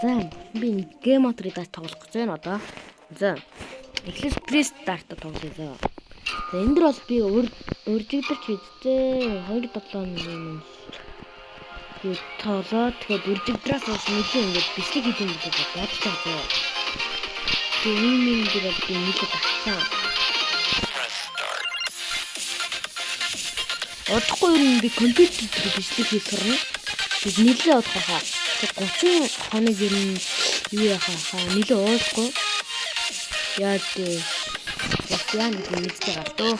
За би гейм моторыг тоглох гэж байна одоо. За эхлээд пресс старт тоглоё заа. За энэ дөр бол би уржигдэрч хийжтэй 2-7 юм. Юу тоглоод тэгээд уржигдраас бас нэлийн ингээд бичлэг хийх юм гэж бодож байгаа. Тэгээд энэ дээр би нийлээд авсан. Одохгүй юм би компьютер дээр бичлэг хийж сурна. Тэгээд нийлээ одохоо. Тэгээд 30 хоног юм юу яхаа нийлээ уулахгүй. Яа тий. Яа нэг юм мэддэг байгаа тоо.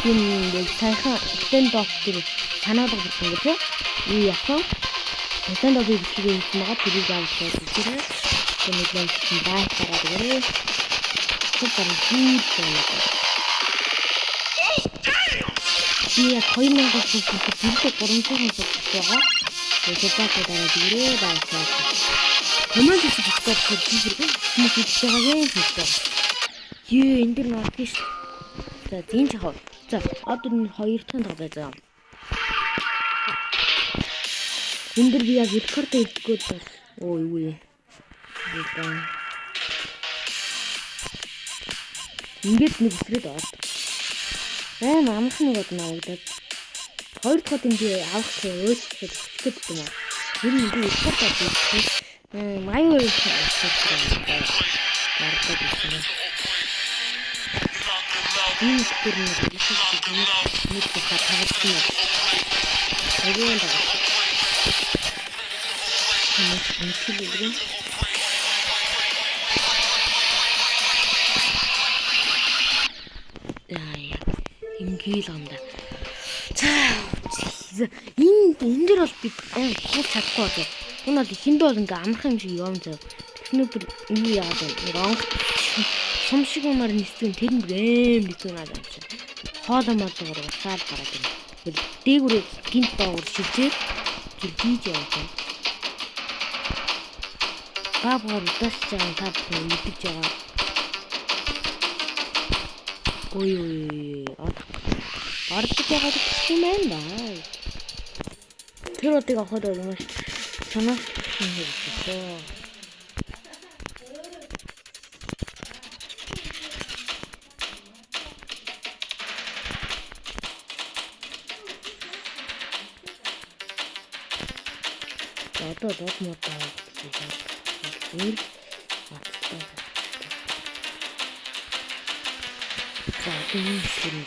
Тийм ингээд сайхан стендоп дээр санаад байгаа юм тийм. Юу яхаа. Стендоп бичлэг хийж байгаа тэрийг авчихсан тийм. Тэгээд нэг юм байхаараа гэрээ. Супер хийх юм. Я 2000 сүүлд бүрдээ 300 сүүлд байгаа. Тэгээд дараа дээрээ байцаа. Команд хийх хэрэгтэй тийм хийж байгаа юм хэлдэг. Юу энэ дэр нот гэж. За тийм ч хав. За одоо энэ хоёр дахь тоглоо заа. Энэ дэр би яг рекорд хийхгүй бас оо юу вэ? Ингээд нэг хэсрээд аваад. Амарх нэг од навагдаад. Хоёр дахь нь би авах гэж өөрчлөлт хийхэд юм аа. Тэр нь би рекорд хийх. Маяг хийх. Энэ тэр нэг тавцсан. Эгээн даа. Ингээл амда. За энэ дэр бол би хол чадахгүй байна. Энэ бол ихэнд бол ингээ амархан юм шиг юм зав. Тэгснээр бүр юу яагаад нэг онх сум шиг юмар ниссэн тэр нь брэм ниссэн аа гэж. Хоолой молгоор саад гараад байна. Тэгэл дээгүүрээ гинт доогуур шилжээд тэр хийж яваа. Бабгаар удаас чагаа таад мэдэж байгаа. Ой ордож байгаа юм байна да. Тэр удыг авахд маш санаа хийчихсэн. Одоо бод мод байгаа. Ийм юм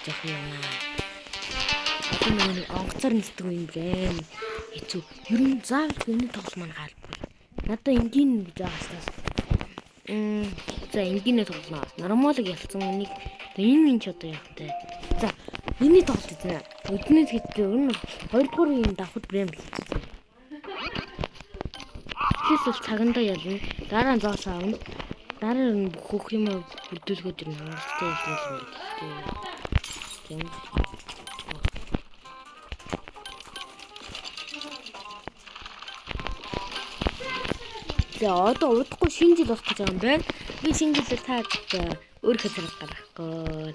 жах юм. Одоо нэг онгоцоор нисдэг юм брэм. Хэцүү. Ер нь заавал хүний тоглол маань хаалбар. Надаа энгийн гэж байгаас. За энгийнэ тоглоно. Нормалыг ялцсан нэг энэ ч одоо явахтай. За миний тоглолт эзэн. Өднөд хэвчээ ер нь 2 дугаар юм давхад брэм хийчихсэн. Тэсэл цагандаа ялна. Дараа нь зоос аавна. Дараа нь бүх юм бүрдүүлгээд ирнэ. Хангалттай юм гэдэг. За одоо удахгүй шинэ жил болох гэж байгаа юм байна. Би шинэ жилээр та өөрөө зэрэг гарахгүй.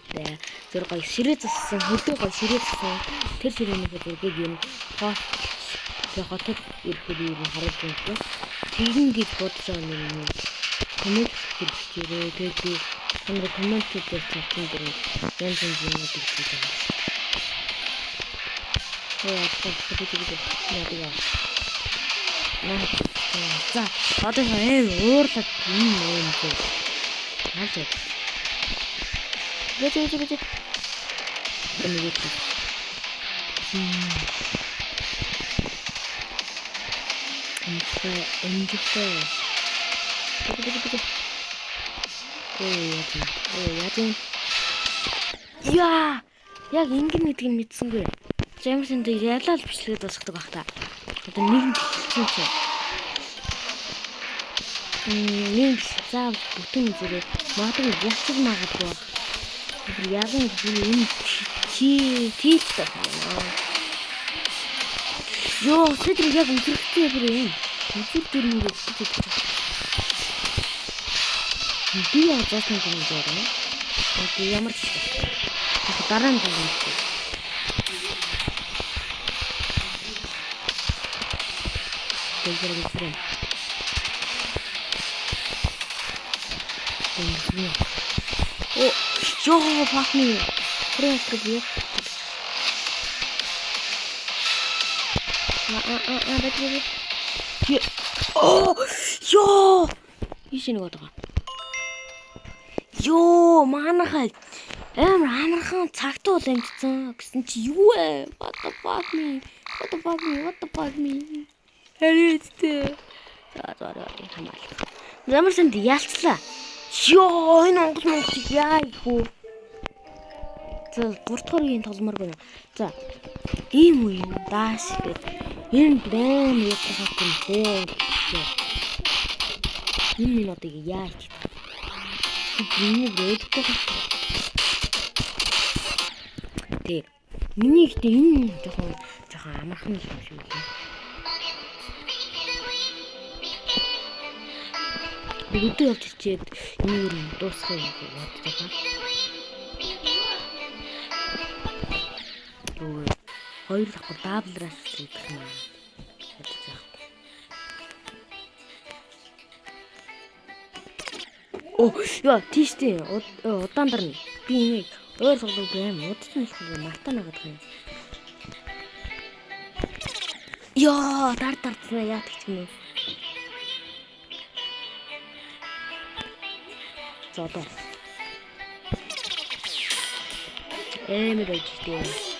Тэр гоё ширээ зассан, хөдөө гоё ширээ зассан. Тэр ширээний хөдөөг юм пост хотод ирэхэд юм хараад байна. Тэгин гэж бодож байгаа юм. Коммент хийгээрээ тэгээд хамраа коммент хийж тавьсан дэр янз янз юм хийж байгаа. За одоо уурлаад юм гэж. Хаач. Бэж. Эмэгтэй. Эмэгтэй. Яа! Яг ингэн гэдгийг мэдсэнгүй. Жамсэнд ялал бичлэгэд босгодог бах та. Одоо нэг бичлэг чинь. Нэг зав бүтэн зэрэг магадгүй яцэг магадгүй. Яг энэ тийч таа. Йоо, сэдэр яг үзрэхтэй юм. Үзэр дээр нэг үзэж байна. Би яа засан юм байна. Одоо ямар ч дараа нь байна. Тэгвэл О, ёо, факни. Прям. Бэтгүй. Оо, ёо. Ишин нэг байгаа. Ёо, манахаа амархан цагтаа бол амжсан гэсэн чи юу вэ? What the fuck me? Хэлээдтэй. За хамаал. Ямар санд яалцлаа. Ёо, энэ Монгол яа ихүү. За 3 дахь үеийн толмор байна. За ийм үе дааш гэдэг. Энэ брэм яах юм бэ? Энэ минутыг яаж миний брэдтэй. Тэг. Миний ихтэй энэ жоохон амархан юм шиг үү. Бүгдээ явж чичээд энэ юу дуусгах юм бодож байгаа. Хоёр давхар даблраас хийх юм. Оо, яа, тийштэй. Удаан дарна. Би энийг өөр тоглох байм. Удсан их юм. Мартаа нагаад байна. Яа, дардсан яа гэх юм. Зодоо. Мэдээчтэй.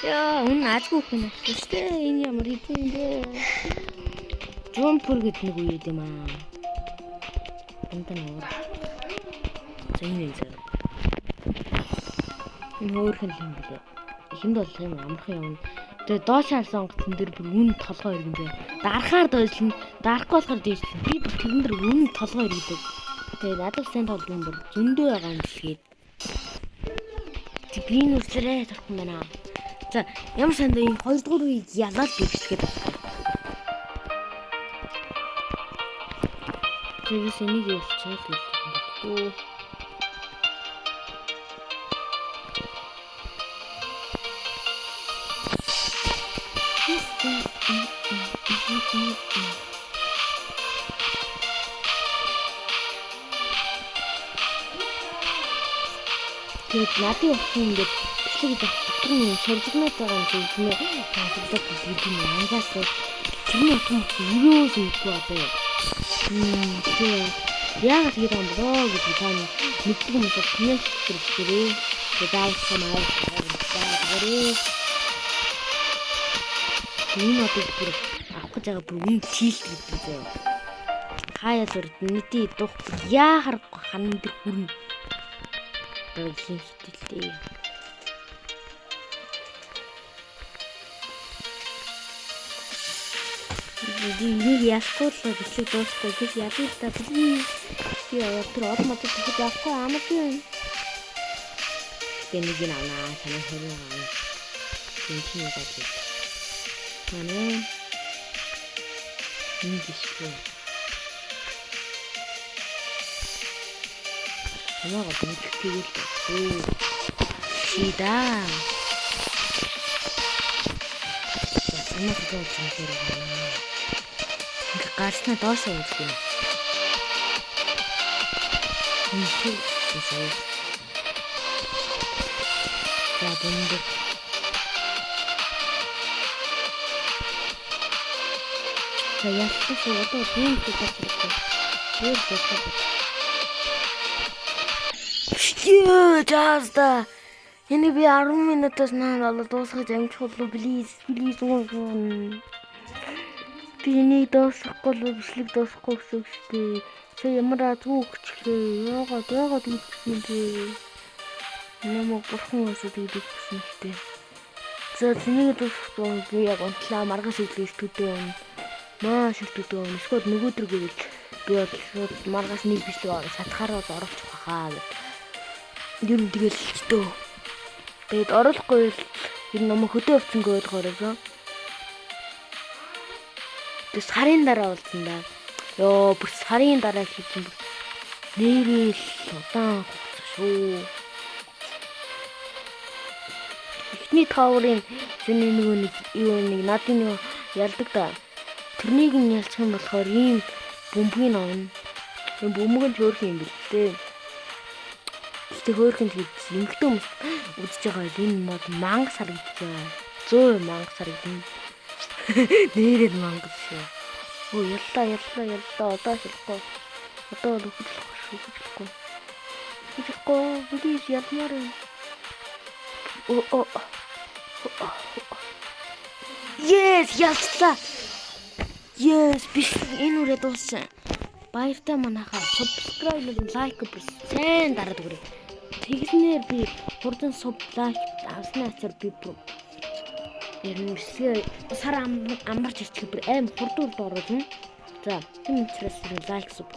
Яа, азгүй хүн ашигтай. Энэ ямар хэцүү юм бэ? Жумпер гэдэг нэг үе юм аа. Энд нөр. Зэний зэ. Энэ өөр юм билээ. Эхэнд бол юм амархан юм. Тэгээ доош харсан онгоцон дээр бүр үн толгой иргэн дээ. Дарахаар доошлно. Дарахгүй болохоор дээшлэн. Би бүр тэрэн дээр үн толгой иргэдэг. Тэгээ надад сайн толд юм бол зөндөө байгаа юм шигээд. Тэг би нүрсрээ тарах юм байна. За, ямар санд энэ 2 дугаар үеийг ялаад бэлтгэхэд байна. Тэгээс энийг ялчаад хэлээ. Тэгээд надад явсан ингээд бичлэг дотрын шалгамт байгаа юм шиг нэ таалагддаг гэдэг юм ангаас тэрний утга юус ихгүй одоо тэгээд яагаад тэгээд юм болоо гэж тань мэддэг юм шиг коммент хийгээрээ тэгээд даавсан аа энэ одоо бүр авах гэж байгаа бүр үн чийлт гэдэг зөө хаяа зүр нийти дух яа харахгүй ханан дээр хүрнэ тэгээд хитэлтэй Нэг яахгүй л бичлэг дуусахгүй гэж яадаг та би тэр од мод гэж яахгүй амар юм. Тэнийг наа санаа хэрэг аа. Тэнцээ гэдэг. Манай инглишгүй. Намайг мэдчихвэл сида. Намайг зөвхөн гарсна доош явуулдаг юм. Нийт гэсэн. За бэнд. За яах вэ? Одоо тийм хэлчихсэн. Өөр зөвхөн. Шээ, жааста. Энэ би 10 минутаас наан дуусгаж амжих болов please уу. Биний дуусахгүй л бичлэг дуусахгүй гэсэн үг шүү дээ. Чи ямар азгүй өгчлээ. Яагаад ингэсэн бэ? Намайг бурхан өсөд идэх гэсэн шүү дээ. За зэнийг дуусахгүй би яг унтлаа маргаш идлээ төдөө. Маш их төдөө. Эсвэл нөгөөдөр гэвэл би шууд маргаш нэг бичлэг шатахаар бол оруулах хаа гэв. Юу тэгэл ч дөө. Тэгээд оруулахгүй энэ намайг хөдөө авцсангүй ойлгоорой. Тэг сарын дараа болсон да. Ёо, бүр сарын дараа хийсэн. Нэрэл удаан хугацаа шүү. Eiffel Tower-ын зэний нэг надын нэг ялдаг да. Тэрнийг нь ялчих юм болохоор ийм бөмбөгийг авна. Энэ бөмбөг нь хөөх юм бэл тээ. Тэгтээ хөөх нь тэгээд эмхтэн хүмүүс үзэж байгаа энэ мод мангас харагдчихаа. 100% мангас харагдана. Нэрээ мангас шүү. Оо яллаа одоо шилэхгүй. Одоо л хөдлөхгүй. Please ялмаар. Оо. Yes, ялцлаа. Yes, биш энэ үрээ дууссан. Баяртай манайхаа subscribe, like сайн дараад өгөрэй. Тэгснээр би хурдан sub like авсны ачаар би ярина бисгээ сар амарч ирчих бүр аим хурдан ороод. За, тийм учраас like sub